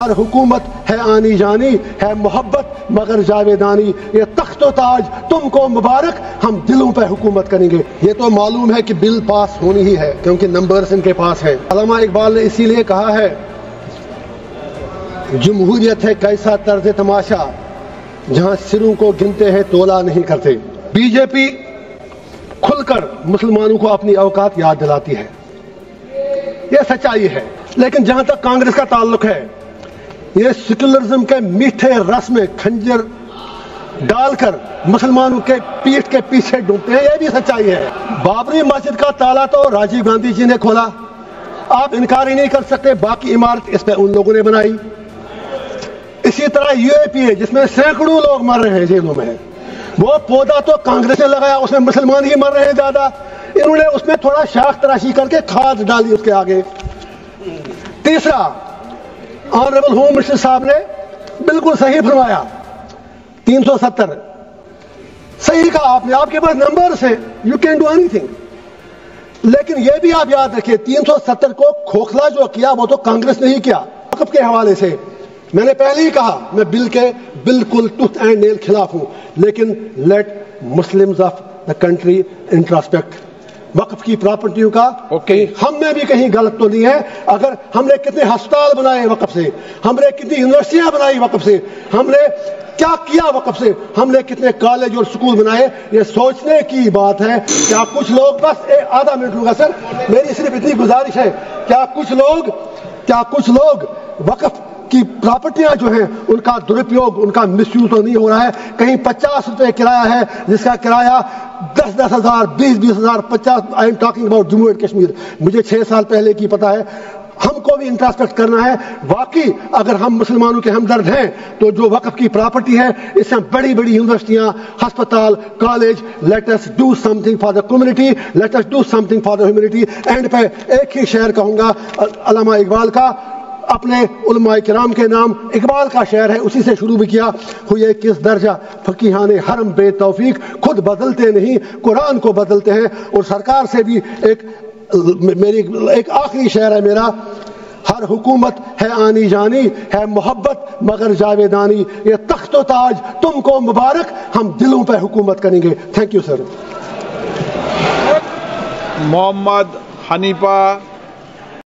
ہر حکومت ہے آنی جانی ہے محبت مگر جاویدانی، یہ تخت و تاج تم کو مبارک، ہم دلوں پہ حکومت کریں گے۔ یہ تو معلوم ہے کہ بل پاس ہونی ہی ہے کیونکہ نمبرز ان کے پاس ہیں۔ علامہ اقبال نے اسی لیے کہا ہے جمہوریت ہے کیسا طرز تماشا جہاں سروں کو گنتے ہیں تولا نہیں کرتے۔ بی جے پی کھل کر مسلمانوں کو اپنی اوقات یاد دلاتی ہے، یہ سچائی ہے، لیکن جہاں تک کانگریس کا تعلق ہے یہ سیکولرزم کے میٹھے رس میں کھنجر ڈال کر مسلمانوں کے پیٹھ کے پیچھے ڈوبتے ہیں، یہ بھی سچائی ہے۔ بابری مسجد کا تالا تو راجیو گاندھی جی نے کھولا، آپ انکار ہی نہیں کر سکتے، باقی عمارت اس پہ ان لوگوں نے بنائی۔ اسی طرح یو اے پی ہے جس میں سینکڑوں لوگ مر رہے ہیں جیلوں میں، وہ پودا تو کانگریس نے لگایا، اس میں مسلمان ہی مر رہے ہیں زیادہ، انہوں نے اس میں تھوڑا شاخ تراشی کر کے کھاد ڈالی اس کے آگے۔ تیسرا، آنریبل ہوم منسٹر صاحب نے بالکل صحیح فرمایا، 370 صحیح کہا آپ نے، آپ کے پاس نمبرز ہیں، you can do any thing, لیکن یہ بھی آپ یاد رکھیے 370 کو کھوکھلا جو کیا وہ تو کانگریس نے ہی کیا۔ وقف کے حوالے سے میں نے پہلے ہی کہا میں بل کے بالکل ٹوتھ اینڈ نیل خلاف ہوں، لیکن let Muslims of the country introspect وقف کی پراپرٹیوں کا ہم میں بھی کہیں غلط تو نہیں ہے۔ اگر ہم نے کتنے ہسپتال بنائے وقف سے، ہم نے کتنی یونیورسٹیاں بنائی وقف سے، ہم نے کیا کیا وقف سے، ہم نے کتنے کالج اور سکول بنائے، یہ سوچنے کی بات ہے۔ کیا کچھ لوگ، بس آدھا منٹ لوں گا سر، میری صرف اتنی گزارش ہے، کیا کچھ لوگ وقف کی پراپرٹیاں جو ہیں ان کا درپیوگ، ان کا مس یوز تو نہیں ہو رہا ہے؟ کہیں 50 روپے کرایہ ہے جس کا کرایہ 10 ہزار 20 ہزار 50، I am talking about Jammu and Kashmir, مجھے 6 سال پہلے کی پتہ ہے۔ ہم کو بھی انٹراسپیکٹ کرنا ہے، واقعی اگر ہم مسلمانوں کے ہمدرد ہیں تو جو وقف کی پراپرٹی ہے اس سے بڑی بڑی یونیورسٹیاں، ہسپتال، college, let us do something for the community, let us do something for the humanity. And پہ ایک ہی شعر کہوں گا علامہ اقبال کا، اپنے علماء کرام کے نام اقبال کا شعر ہے، اسی سے شروع بھی کیا، ہوئے کس درجہ فقیہان حرم بے توفیق، خود بدلتے نہیں قرآن کو بدلتے ہیں۔ اور سرکار سے بھی ایک آخری شعر ہے میرا، ہر حکومت ہے آنی جانی ہے محبت مگر جاویدانی، یہ تخت و تاج تم کو مبارک، ہم دلوں پہ حکومت کریں گے۔ Thank you sir. Muhammad Hanifa